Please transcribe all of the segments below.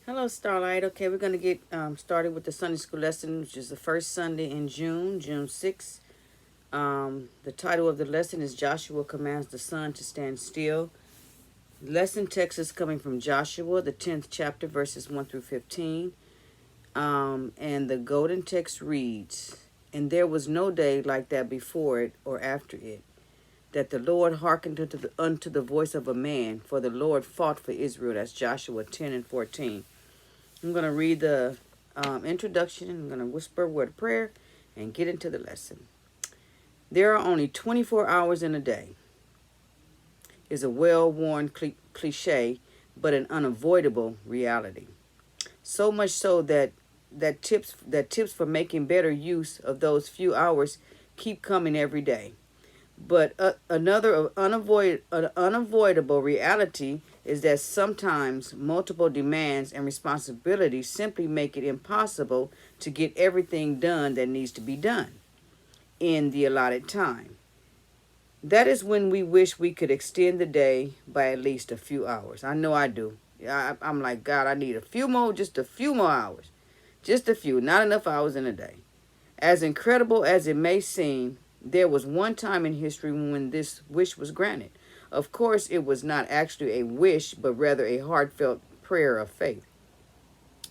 Hello, Starlight. Okay, we're going to get started with the Sunday school lesson, which is the first Sunday in June, June 6th. The title of the lesson is Joshua Commands the Sun to Stand Still. Lesson text is coming from Joshua, the 10th chapter, verses 1 through 15. And the golden text reads, "And there was no day like that before it or after it, that the Lord hearkened unto the voice of a man, for the Lord fought for Israel." That's Joshua 10 and 14. I'm going to read the introduction. I'm going to whisper a word of prayer and get into the lesson. There are only 24 hours in a day is a well-worn cliche, but an unavoidable reality. So much so that tips for making better use of those few hours keep coming every day. But another unavoidable reality is that sometimes multiple demands and responsibilities simply make it impossible to get everything done that needs to be done in the allotted time. That is when we wish we could extend the day by at least a few hours. I know I do. I'm like, God, I need just a few more hours. Just a few, not enough hours in a day. As incredible as it may seem, there was one time in history when this wish was granted. Of course, it was not actually a wish, but rather a heartfelt prayer of faith.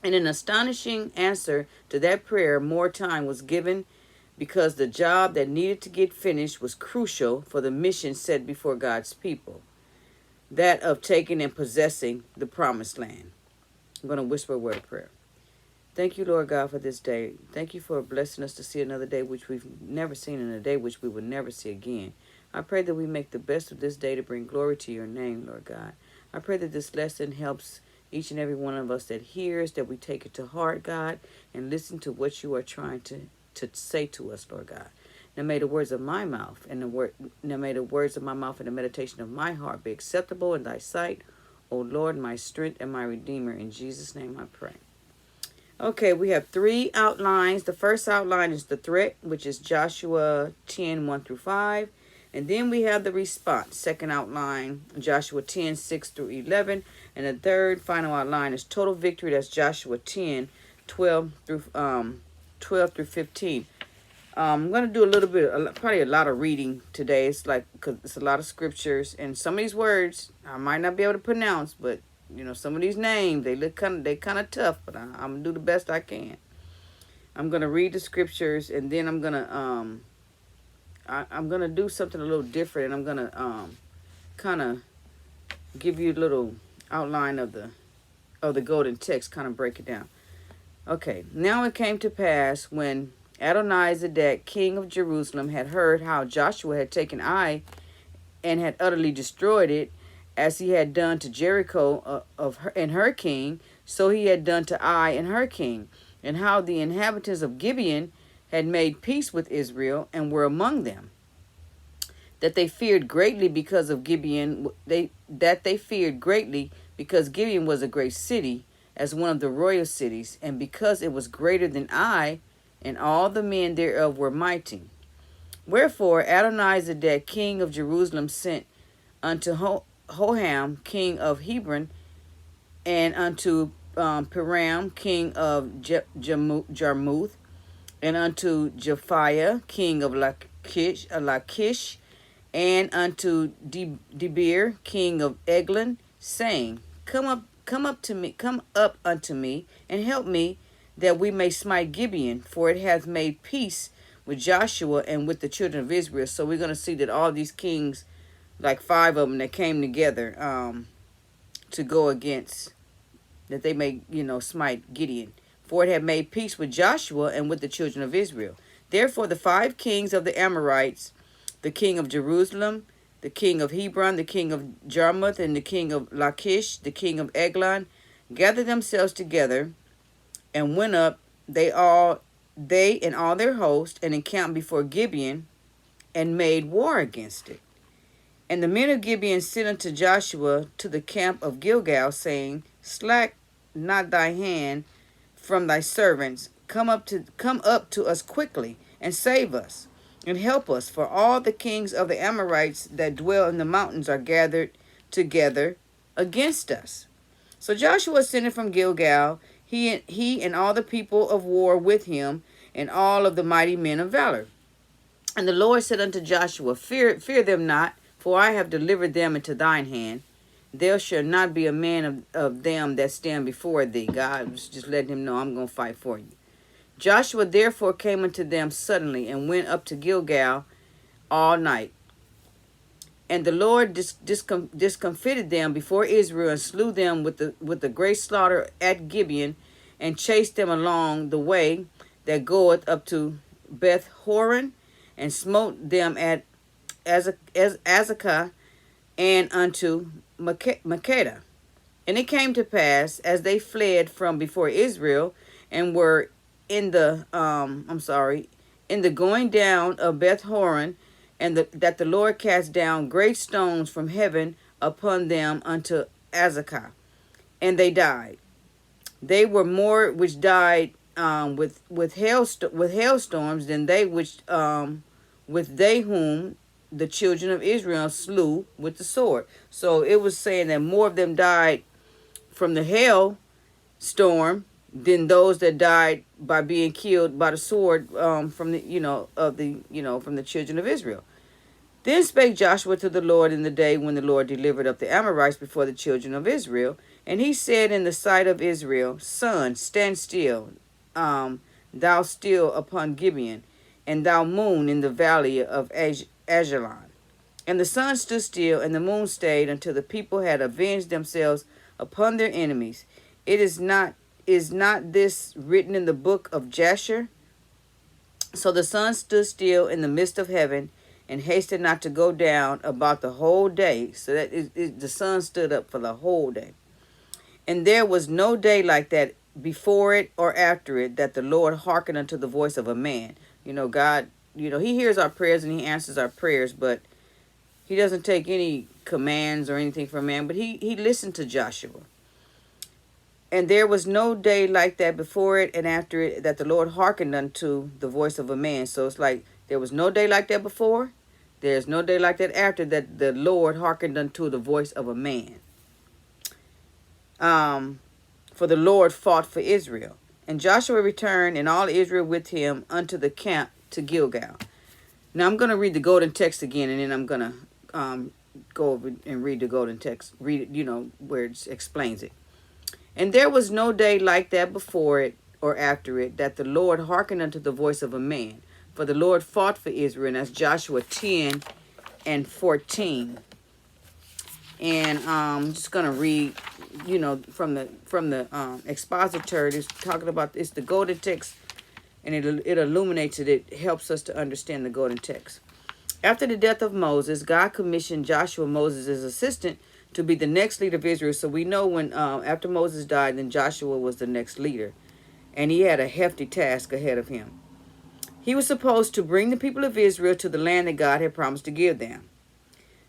In an astonishing answer to that prayer, more time was given because the job that needed to get finished was crucial for the mission set before God's people, that of taking and possessing the promised land. I'm going to whisper a word of prayer. Thank you, Lord God, for this day. Thank you for blessing us to see another day which we've never seen, and a day which we will never see again. I pray that we make the best of this day to bring glory to your name, Lord God. I pray that this lesson helps each and every one of us that hears, that we take it to heart, God, and listen to what you are trying to say to us, Lord God. Now may the words of my mouth and the meditation of my heart be acceptable in thy sight, O Lord, my strength and my redeemer. In Jesus' name I pray. Okay, we have three outlines. The first outline is the threat, which is Joshua 10, 1 through 5. And then we have the response. Second outline, Joshua 10, 6 through 11. And the third final outline is total victory. That's Joshua 10, 12 through 15. I'm going to do probably a lot of reading today. It's because it's a lot of scriptures. And some of these words I might not be able to pronounce, but some of these names, they kind of tough, but I'm gonna do the best I can. I'm gonna read the scriptures, and then I'm gonna do something a little different, and I'm gonna kind of give you a little outline of the golden text, kind of break it down. Okay, now it came to pass when Adonizedek, king of Jerusalem, had heard how Joshua had taken Ai and had utterly destroyed it, as he had done to Jericho and her king, so he had done to Ai and her king, and how the inhabitants of Gibeon had made peace with Israel and were among them. That they feared greatly because of Gibeon. They feared greatly because Gibeon was a great city, as one of the royal cities, and because it was greater than Ai, and all the men thereof were mighty. Wherefore Adonizedek, king of Jerusalem, sent unto Hoham, king of Hebron, and unto Piram, king of Jarmuth, and unto Japhiah, king of Lachish, and unto Debir, king of Eglon, saying, Come up unto me, and help me, that we may smite Gibeon, for it hath made peace with Joshua and with the children of Israel. So we're going to see that all these kings, like 5 of them, that came together to go against, that they may, smite Gideon. For it had made peace with Joshua and with the children of Israel. Therefore the 5 kings of the Amorites, the king of Jerusalem, the king of Hebron, the king of Jarmuth, and the king of Lachish, the king of Eglon, gathered themselves together and went up, they and all their host, and encamped before Gibeon, and made war against it. And the men of Gibeon sent unto Joshua to the camp of Gilgal, saying, Slack not thy hand from thy servants. Come up to us quickly, and save us, and help us, for all the kings of the Amorites that dwell in the mountains are gathered together against us. So Joshua ascended from Gilgal, he and all the people of war with him, and all of the mighty men of valor. And the Lord said unto Joshua, fear them not, for I have delivered them into thine hand. There shall not be a man of them that stand before thee. God was just letting him know, I'm going to fight for you. Joshua therefore came unto them suddenly, and went up to Gilgal all night. And the Lord discomfited them before Israel, and slew them with the great slaughter at Gibeon, and chased them along the way that goeth up to Beth Horon, and smote them at Azekah, and unto Makkedah. And it came to pass, as they fled from before Israel, and were in the in the going down of Beth Horon, and that the Lord cast down great stones from heaven upon them unto Azekah, and they died. They were more which died with hailstorms than they which with they whom the children of Israel slew with the sword. So it was saying that more of them died from the hail storm than those that died by being killed by the sword from the children of Israel. Then spake Joshua to the Lord in the day when the Lord delivered up the Amorites before the children of Israel. And he said in the sight of Israel, Sun, stand still, thou still upon Gibeon, and thou moon in the valley of Ajalon. And the sun stood still, and the moon stayed, until the people had avenged themselves upon their enemies. Is not this written in the book of Jasher? So the sun stood still in the midst of heaven, and hasted not to go down about the whole day. So that the sun stood up for the whole day. And there was no day like that before it or after it, that the Lord hearkened unto the voice of a man. God, he hears our prayers and he answers our prayers, but he doesn't take any commands or anything from man, but he listened to Joshua. And there was no day like that before it and after it, that the Lord hearkened unto the voice of a man. So it's like there was no day like that before. There's no day like that after, that the Lord hearkened unto the voice of a man. For the Lord fought for Israel. And Joshua returned, and all Israel with him, unto the camp to Gilgal. Now I'm going to read the golden text again, and then I'm going to go over and read the golden text. Read it, where it explains it. And there was no day like that before it or after it, that the Lord hearkened unto the voice of a man. For the Lord fought for Israel, and that's Joshua 10 and 14. And I'm just gonna read, from the expositor. It's talking about, it's the golden text, and it illuminates it. It helps us to understand the golden text. After the death of Moses, God commissioned Joshua, Moses' assistant, to be the next leader of Israel. So we know when after Moses died, then Joshua was the next leader, and he had a hefty task ahead of him. He was supposed to bring the people of Israel to the land that God had promised to give them.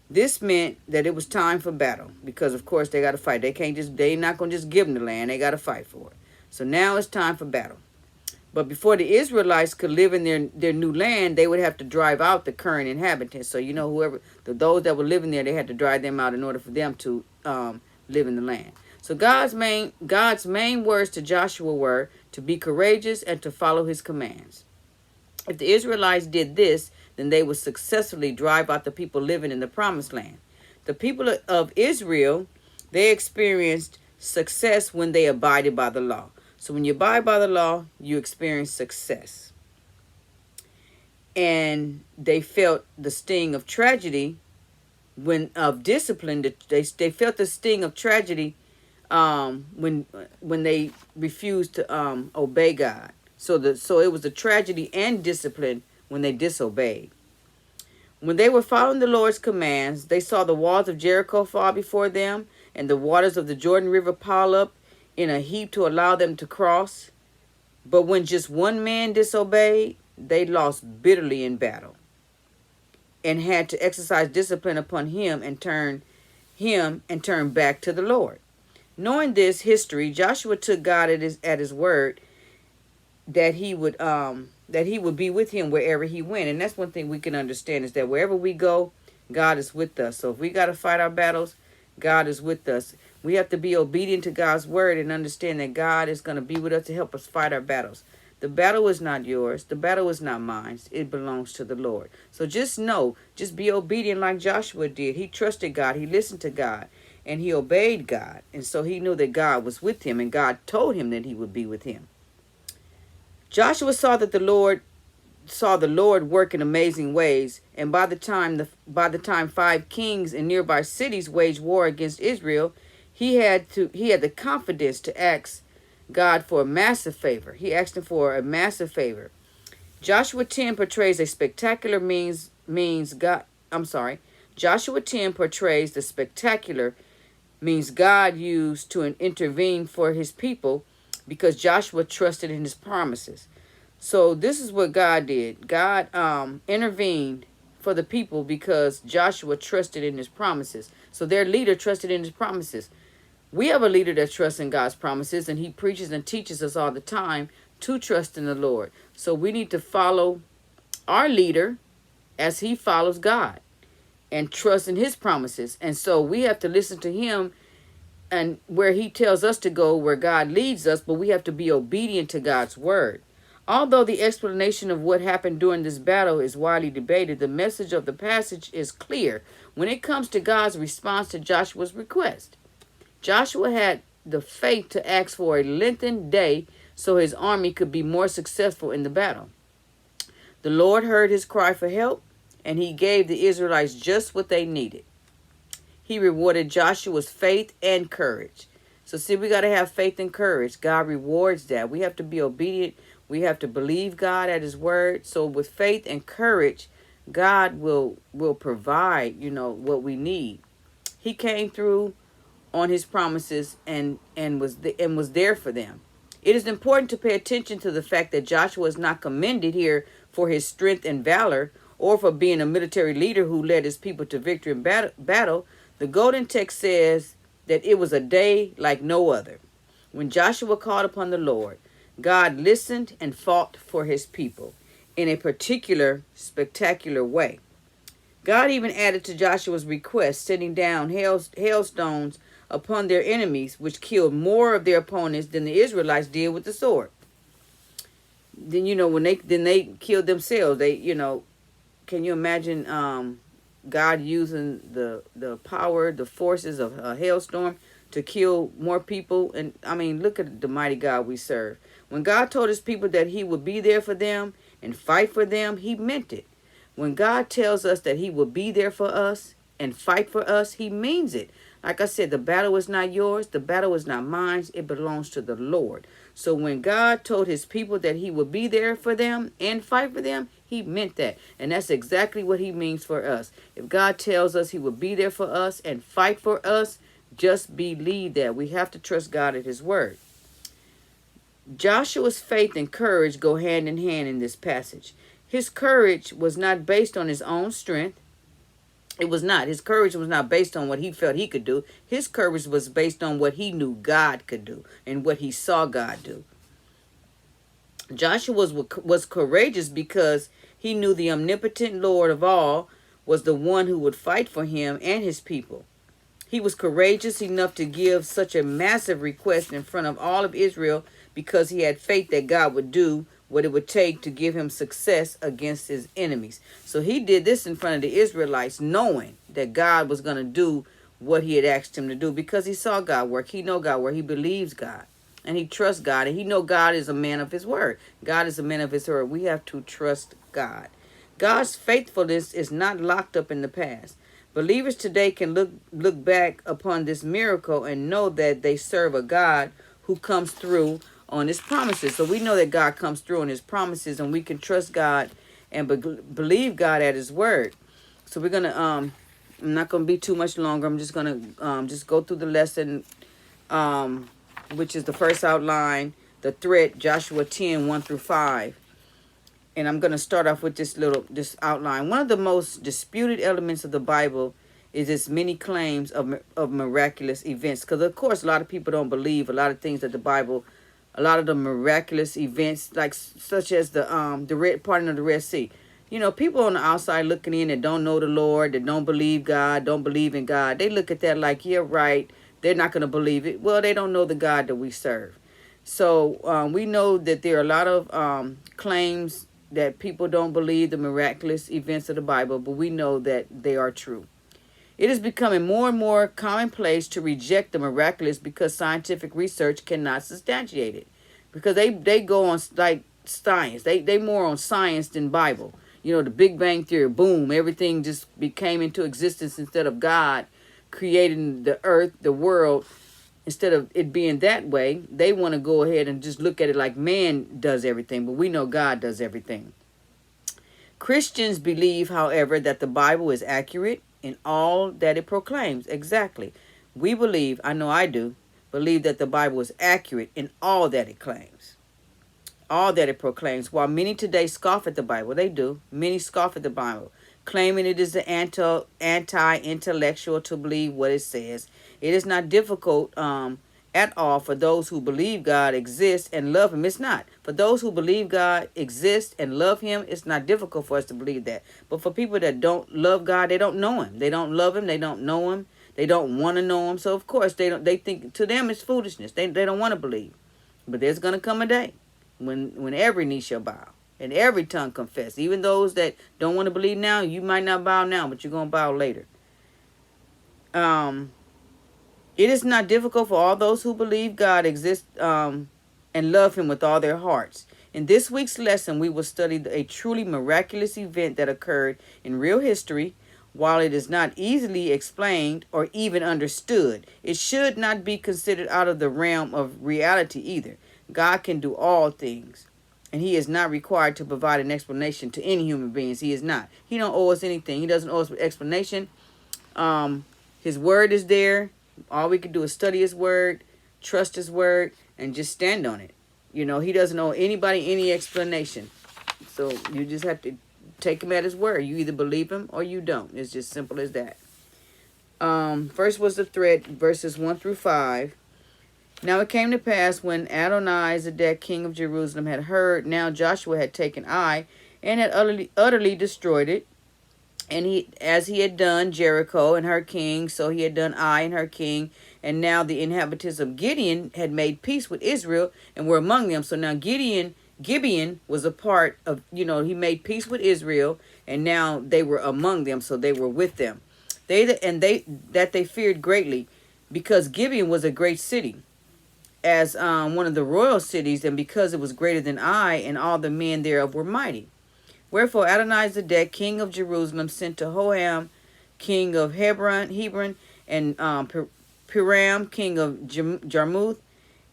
This meant that it was time for battle, because of course they got to fight. They're not going to just give them the land. They got to fight for it. So now it's time for battle. But before the Israelites could live in their new land, they would have to drive out the current inhabitants. So those that were living there, they had to drive them out in order for them to live in the land. So God's main words to Joshua were to be courageous and to follow his commands. If the Israelites did this, then they would successfully drive out the people living in the promised land. The people of Israel, they experienced success when they abided by the law. So when you abide by the law, you experience success. And they felt the sting of tragedy of discipline. They felt the sting of tragedy when they refused to obey God. So it was a tragedy and discipline when they disobeyed. When they were following the Lord's commands, they saw the walls of Jericho fall before them, and the waters of the Jordan River pile up in a heap to allow them to cross. But when just one man disobeyed, they lost bitterly in battle, and had to exercise discipline upon him and turn back to the Lord. Knowing this history, Joshua took God at his word that he would be with him wherever he went. And that's one thing we can understand, is that wherever we go, God is with us. So if we got to fight our battles, God is with us. We have to be obedient to God's word and understand that God is going to be with us to help us fight our battles. The battle is not yours. The battle is not mine. It belongs to the Lord. So just know, just be obedient like Joshua did. He trusted God. He listened to God. And he obeyed God. And so he knew that God was with him. And God told him that he would be with him. Joshua saw the Lord work in amazing ways, and by the time 5 kings in nearby cities waged war against Israel, he had the confidence to ask God for a massive favor. He asked him for a massive favor. Joshua 10 portrays a spectacular Joshua 10 portrays the spectacular means God used to intervene for his people because Joshua trusted in his promises. So this is what God did. God intervened for the people because Joshua trusted in his promises. So their leader trusted in his promises. We have a leader that trusts in God's promises, and he preaches and teaches us all the time to trust in the Lord. So we need to follow our leader as he follows God and trust in his promises. And so we have to listen to him and where he tells us to go, where God leads us, but we have to be obedient to God's word. Although the explanation of what happened during this battle is widely debated, the message of the passage is clear when it comes to God's response to Joshua's request. Joshua had the faith to ask for a lengthened day so his army could be more successful in the battle. The Lord heard his cry for help, and he gave the Israelites just what they needed. He rewarded Joshua's faith and courage. So see, we got to have faith and courage. God rewards that. We have to be obedient. We have to believe God at his word. So with faith and courage, God will provide, what we need. He came through on his promises and was there for them. It is important to pay attention to the fact that Joshua is not commended here for his strength and valor or for being a military leader who led his people to victory in battle. The golden text says that it was a day like no other. When Joshua called upon the Lord, God listened and fought for his people in a particular spectacular way. God even added to Joshua's request, sending down hailstones upon their enemies, which killed more of their opponents than the Israelites did with the sword. Then, when they killed themselves, can you imagine God using the power, the forces of a hailstorm to kill more people? And look at the mighty God we serve. When God told his people that he would be there for them and fight for them, he meant it. When God tells us that he will be there for us and fight for us, he means it. Like I said, the battle is not yours. The battle is not mine. It belongs to the Lord. So when God told his people that he would be there for them and fight for them, he meant that. And that's exactly what he means for us. If God tells us he will be there for us and fight for us, just believe that. We have to trust God at his word. Joshua's faith and courage go hand in hand in this passage. His courage was not based on his own strength. It was not. His courage was not based on what he felt he could do. His courage was based on what he knew God could do and what he saw God do. Joshua was courageous because he knew the omnipotent Lord of all was the one who would fight for him and his people. He was courageous enough to give such a massive request in front of all of Israel because he had faith that God would do what it would take to give him success against his enemies. So he did this in front of the Israelites, knowing that God was going to do what he had asked him to do because he saw God work. He know God work. He believes God. And he trusts God. And he know God is a man of his word. God is a man of his word. We have to trust God. God's faithfulness is not locked up in the past. Believers today can look back upon this miracle and know that they serve a God who comes through on his promises. So we know that God comes through on his promises, and we can trust God and believe God at his word. So we're going to, I'm not going to be too much longer. I'm just going to just go through the lesson, which is the first outline, the threat, Joshua 10, 1 through 5. And I'm going to start off with this outline. One of the most disputed elements of the Bible is its many claims of miraculous events. Because, of course, a lot of people don't believe a lot of things that the Bible, a lot of the miraculous events, like such as the parting of the Red Sea. People on the outside looking in that don't know the Lord, that don't believe God, don't believe in God, they look at that like, yeah, right, they're not going to believe it. Well, they don't know the God that we serve. So we know that there are a lot of claims that people don't believe the miraculous events of the Bible, but we know that they are true. It is becoming more and more commonplace to reject the miraculous because scientific research cannot substantiate it. Because they go on like science. They more on science than Bible. You know, the Big Bang Theory, boom, everything just became into existence instead of God creating the earth, the world. Instead of it being that way, they want to go ahead and just look at it like man does everything, but we know God does everything. Christians believe, however, that the Bible is accurate in all that it proclaims. Exactly. We believe, I know I do, believe that the Bible is accurate in all that it claims. All that it proclaims. While many today scoff at the Bible, they do. Many scoff at the Bible, claiming it is the anti-intellectual to believe what it says. It is not difficult at all for those who believe God exists and love him. It's not. For those who believe God exists and love him, it's not difficult for us to believe that. But for people that don't love God, they don't know him. They don't love him. They don't know him. They don't want to know him. So of course they think to them it's foolishness. They don't want to believe. But there's going to come a day when every knee shall bow and every tongue confess. Even those that don't want to believe now, you might not bow now, but you're going to bow later. It is not difficult for all those who believe God exists and love him with all their hearts. In this week's lesson, we will study a truly miraculous event that occurred in real history. While it is not easily explained or even understood, it should not be considered out of the realm of reality either. God can do all things, and he is not required to provide an explanation to any human beings. He is not. He don't owe us anything. He doesn't owe us an explanation. His word is there. All we can do is study his word, trust his word, and just stand on it. You know, he doesn't owe anybody any explanation. So you just have to take him at his word. You either believe him or you don't. It's just simple as that. First was the thread, verses 1 through 5. Now it came to pass when Adonizedek, king of Jerusalem, had heard now Joshua had taken Ai and had utterly destroyed it. And as he had done Jericho and her king, so he had done Ai and her king. And now the inhabitants of Gibeon had made peace with Israel and were among them. So now Gibeon was a part of, he made peace with Israel, and now they were among them, so they were with them. They feared greatly, because Gibeon was a great city, as one of the royal cities, and because it was greater than Ai, and all the men thereof were mighty. Wherefore Adonizedek, king of Jerusalem, sent to Hoham, king of Hebron, and Piram, king of Jarmuth,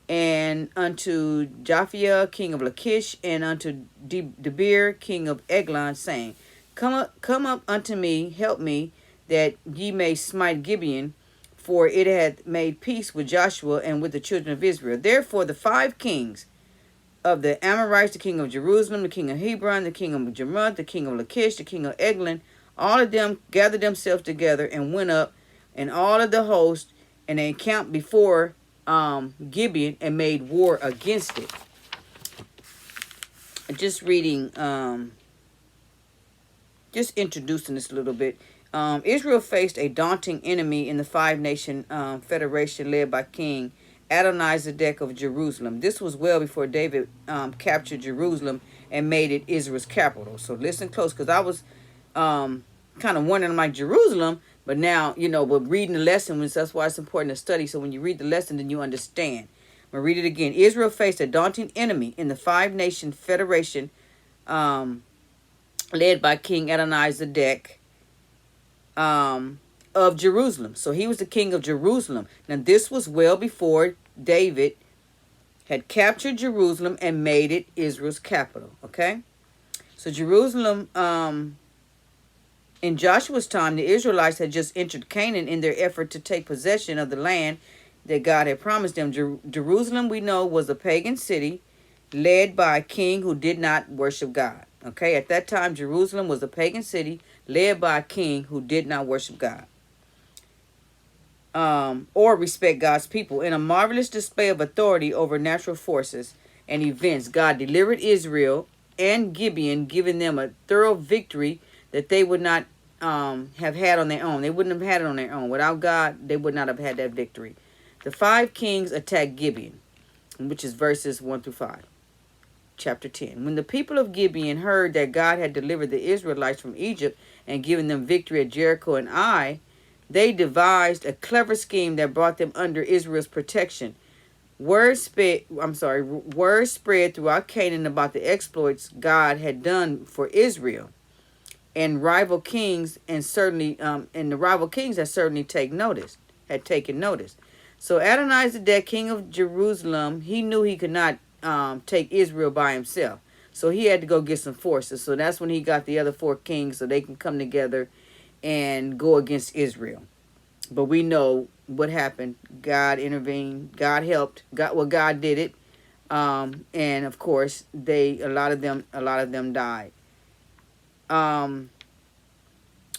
and unto Japhia, king of Lachish, and unto Debir, king of Eglon, saying, Come up unto me, help me, that ye may smite Gibeon, for it hath made peace with Joshua and with the children of Israel. Therefore the 5 kings of the Amorites, the king of Jerusalem, the king of Hebron, the king of Jarmuth, the king of Lachish, the king of Eglon, all of them gathered themselves together and went up, and all of the host, and they encamped before Gibeon and made war against it. Just reading, just introducing this a little bit. Israel faced a daunting enemy in the 5-nation federation led by King Adonizedek of Jerusalem. This was well before David captured Jerusalem and made it Israel's capital. So listen close, because I was kind of wondering, like, Jerusalem, but now, but reading the lesson, that's why it's important to study. So when you read the lesson, then you understand. I'm going to read it again. Israel faced a daunting enemy in the 5-nation federation led by King Adonizedek of Jerusalem. So he was the king of Jerusalem. Now this was well before David had captured Jerusalem and made it Israel's capital. Okay? So Jerusalem, in Joshua's time, the Israelites had just entered Canaan in their effort to take possession of the land that God had promised them. Jerusalem, we know, was a pagan city led by a king who did not worship God. Okay? At that time, Jerusalem was a pagan city led by a king who did not worship God. Or respect God's people. In a marvelous display of authority over natural forces and events, God delivered Israel and Gibeon, giving them a thorough victory that they would not have had on their own. They wouldn't have had it on their own. Without God, they would not have had that victory. The 5 kings attacked Gibeon, which is verses 1 through 5. Chapter 10. When the people of Gibeon heard that God had delivered the Israelites from Egypt and given them victory at Jericho and Ai, they devised a clever scheme that brought them under Israel's protection. Word spread throughout Canaan about the exploits God had done for Israel, and rival kings and the rival kings had certainly taken notice. So Adonizedek, king of Jerusalem, he knew he could not take Israel by himself. So he had to go get some forces. So that's when he got the other 4 kings so they can come together and go against Israel. But we know what happened. God intervened. God helped. God did it. And of course, a lot of them died.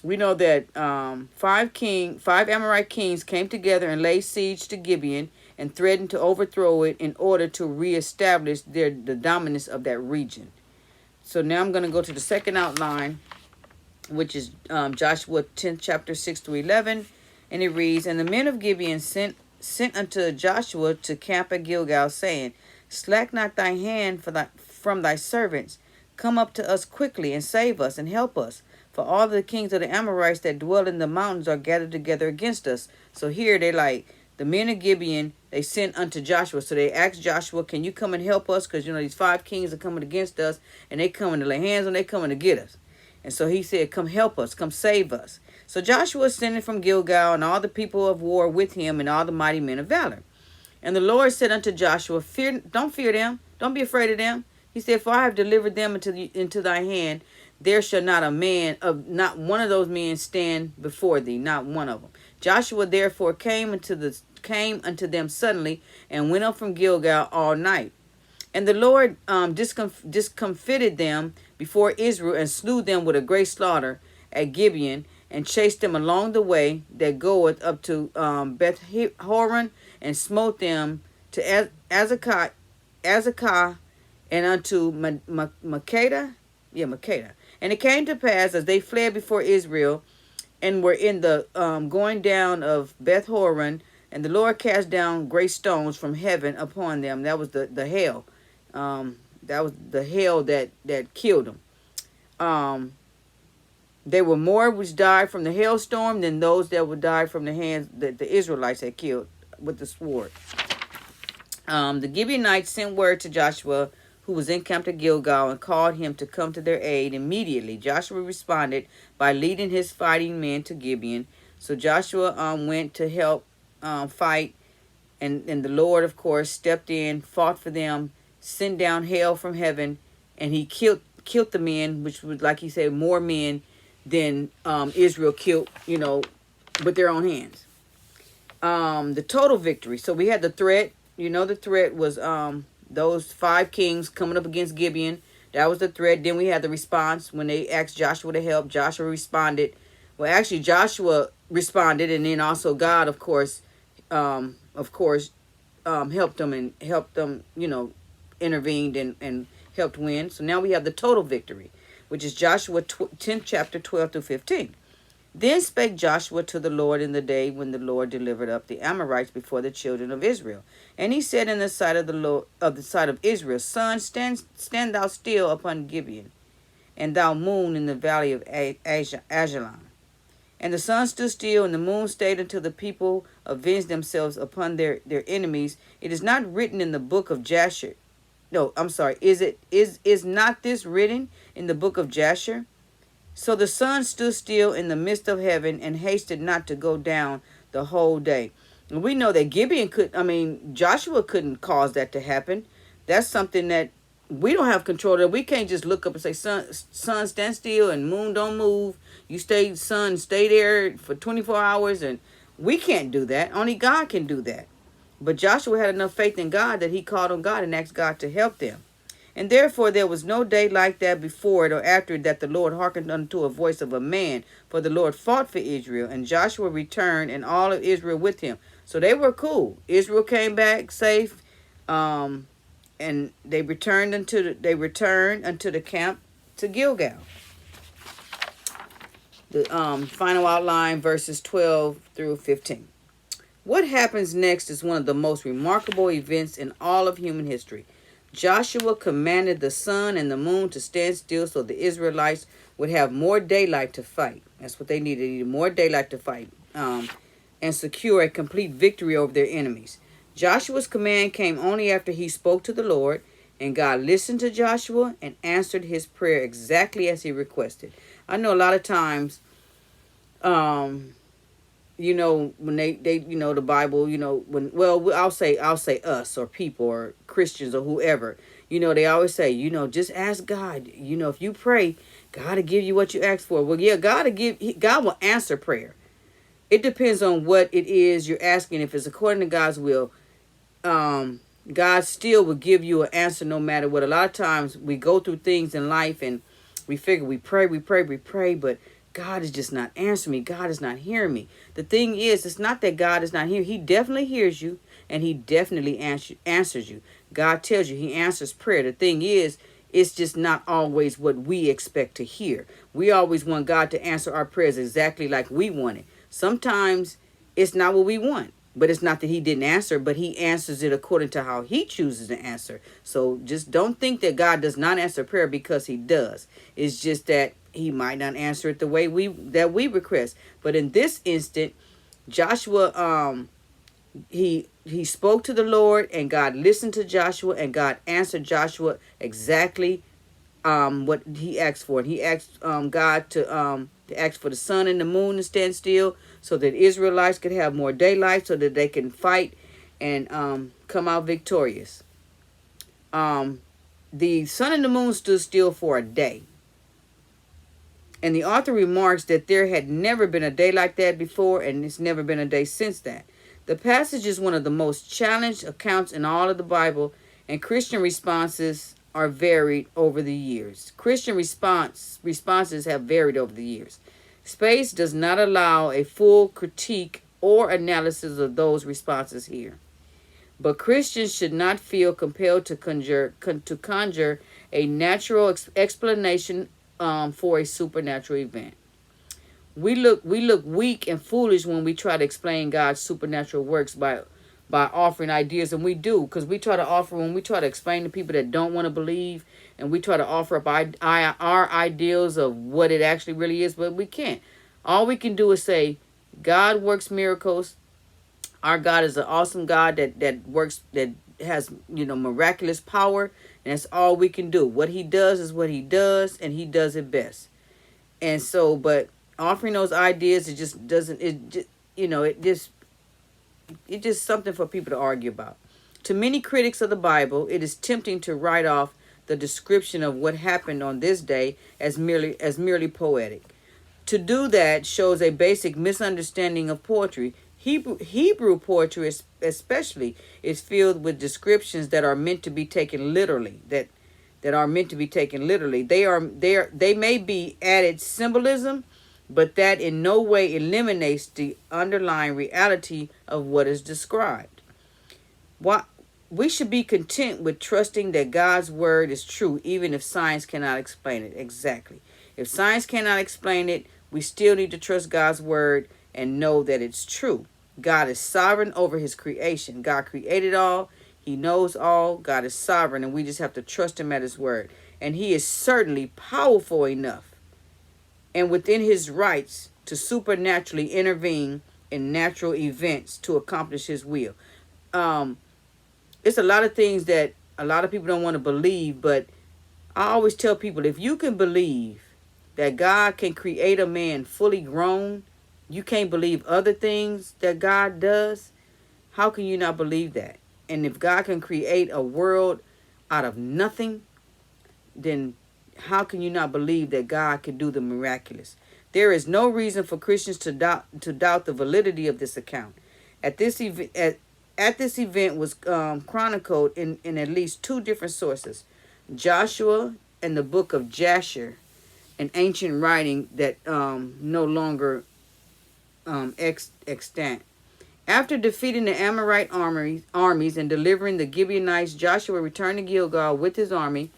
We know that 5 Amorite kings came together and laid siege to Gibeon and threatened to overthrow it in order to reestablish the dominance of that region. So now I'm going to go to the second outline, which is Joshua 10th chapter 6 through 11. And it reads, And the men of Gibeon sent unto Joshua to camp at Gilgal, saying, Slack not thy hand from thy servants. Come up to us quickly and save us and help us. For all the kings of the Amorites that dwell in the mountains are gathered together against us. So here the men of Gibeon, they sent unto Joshua. So they asked Joshua, can you come and help us? Because, these 5 kings are coming against us, and they coming to lay hands on, they coming to get us. And so he said, come help us, come save us. So Joshua ascended from Gilgal, and all the people of war with him, and all the mighty men of valor. And the Lord said unto Joshua, don't fear them, don't be afraid of them. He said, for I have delivered them into thy hand. There shall not one of those men stand before thee, not one of them. Joshua therefore came unto them suddenly, and went up from Gilgal all night. And the Lord discomfited them before Israel, and slew them with a great slaughter at Gibeon, and chased them along the way that goeth up to Beth Horon, and smote them to Azekah, and unto Makkedah. And it came to pass, as they fled before Israel, and were in the going down of Beth Horon, and the Lord cast down great stones from heaven upon them. That was the hail. That was the hail that killed them. There were more which died from the hailstorm than those that would die from the hands that the Israelites had killed with the sword. The Gibeonites sent word to Joshua, who was encamped at Gilgal, and called him to come to their aid immediately. Joshua responded by leading his fighting men to Gibeon. So Joshua went to help fight, and the Lord, of course, stepped in, fought for them, sent down hail from heaven, and he killed the men, which was, like he said, more men than Israel killed, with their own hands. The total victory. So we had the threat. The threat was those 5 kings coming up against Gibeon. That was the threat. Then we had the response when they asked Joshua to help. Joshua responded. Well, actually, Joshua responded, and then also God, of course, helped them intervened and helped win. So now we have the total victory, which is Joshua 10th chapter 12 through 15. Then spake Joshua to the Lord in the day when the Lord delivered up the Amorites before the children of Israel. And he said in the sight of the Lord, of Israel, Sun, stand thou still upon Gibeon, and thou moon in the valley of Ajalon. And the sun stood still, and the moon stayed until the people avenged themselves upon their enemies. It is not written in the book of Jasher. No, I'm sorry. Is not this written in the book of Jasher? So the sun stood still in the midst of heaven, and hasted not to go down the whole day. And we know that Joshua couldn't cause that to happen. That's something that we don't have control of. We can't just look up and say, sun, stand still, and moon, don't move. You sun, stay there for 24 hours. And we can't do that. Only God can do that. But Joshua had enough faith in God that he called on God and asked God to help them. And therefore there was no day like that before it or after it that the Lord hearkened unto a voice of a man. For the Lord fought for Israel, and Joshua returned, and all of Israel with him. So they were cool. Israel came back safe, and they returned unto the camp to Gilgal. The final outline, verses 12 through 15. What happens next is one of the most remarkable events in all of human history. Joshua commanded the sun and the moon to stand still so the Israelites would have more daylight to fight. That's what they needed. They needed more daylight to fight and secure a complete victory over their enemies. Joshua's command came only after he spoke to the Lord, and God listened to Joshua and answered his prayer exactly as he requested. I know a lot of times, when they the Bible, I'll say us or people or Christians or whoever, they always say, just ask God. If you pray, God will give you what you ask for. Well, yeah, God will answer prayer. It depends on what it is you're asking. If it's according to God's will, God still will give you an answer no matter what. A lot of times we go through things in life and we figure we pray, but God is just not answering me. God is not hearing me. The thing is, it's not that God is not here. He definitely hears you and he definitely answers you. God tells you he answers prayer. The thing is, it's just not always what we expect to hear. We always want God to answer our prayers exactly like we want it. Sometimes it's not what we want. But it's not that he didn't answer, but he answers it according to how he chooses to answer. So just don't think that God does not answer prayer, because he does. It's just that he might not answer it the way we request. But in this instant, Joshua, he spoke to the Lord, and God listened to Joshua, and God answered Joshua exactly what he asked for. And he asked God to ask for the sun and the moon to stand still, so that Israelites could have more daylight, so that they can fight and come out victorious. The sun and the moon stood still for a day. And the author remarks that there had never been a day like that before, and it's never been a day since that. The passage is one of the most challenged accounts in all of the Bible, and Christian responses are varied over the years. Christian responses have varied over the years. Space does not allow a full critique or analysis of those responses here. But Christians should not feel compelled to conjure a natural explanation for a supernatural event. We look weak and foolish when we try to explain God's supernatural works by offering ideas, and we do, because we try to explain to people that don't want to believe, and we try to offer up our ideals of what it actually really is, but we can't. All we can do is say God works miracles. Our God is an awesome God that works, that has miraculous power, and that's all we can do. What he does is what he does, and he does it best. And so, but offering those ideas, it just doesn't. It's just something for people to argue about. To many critics of the Bible, it is tempting to write off the description of what happened on this day as merely poetic. To do that shows a basic misunderstanding of poetry. Hebrew poetry especially is filled with descriptions that are meant to be taken literally. That are meant to be taken literally. They may be added symbolism, but that in no way eliminates the underlying reality of what is described. We should be content with trusting that God's word is true, even if science cannot explain it. Exactly. If science cannot explain it, we still need to trust God's word and know that it's true. God is sovereign over his creation. God created all. He knows all. God is sovereign, and we just have to trust him at his word. And he is certainly powerful enough and within his rights to supernaturally intervene in natural events to accomplish his will. It's a lot of things that a lot of people don't want to believe, but I always tell people, if you can believe that God can create a man fully grown, you can't believe other things that God does. How can you not believe that? And if God can create a world out of nothing, then how can you not believe that God can do the miraculous? There is no reason for Christians to doubt the validity of this account. At this event was chronicled in at least two different sources: Joshua and the book of Jasher, an ancient writing that no longer extant. After defeating the Amorite armies and delivering the Gibeonites, Joshua returned to Gilgal with his army.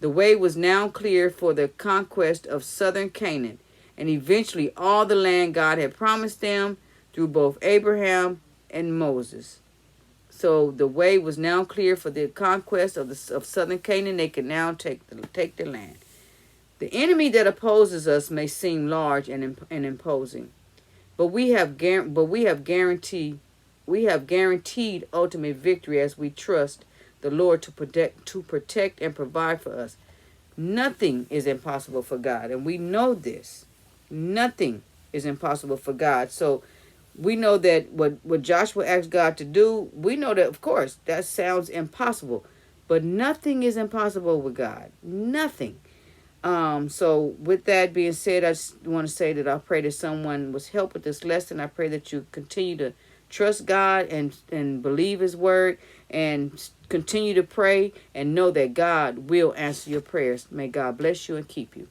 The way was now clear for the conquest of southern Canaan, and eventually all the land God had promised them through both Abraham and Moses. So the way was now clear for the conquest of southern Canaan. They could now take the land. The enemy that opposes us may seem large and imposing, but we have guaranteed ultimate victory as we trust the Lord to protect and provide for us. Nothing is impossible for God, and we know this. Nothing is impossible for God. So we know that what Joshua asked God to do, we know that, of course, that sounds impossible, but nothing is impossible with God. Nothing. So with that being said, I just want to say that I pray that someone was helped with this lesson. I pray that you continue to trust God and believe his word and continue to pray and know that God will answer your prayers. May God bless you and keep you.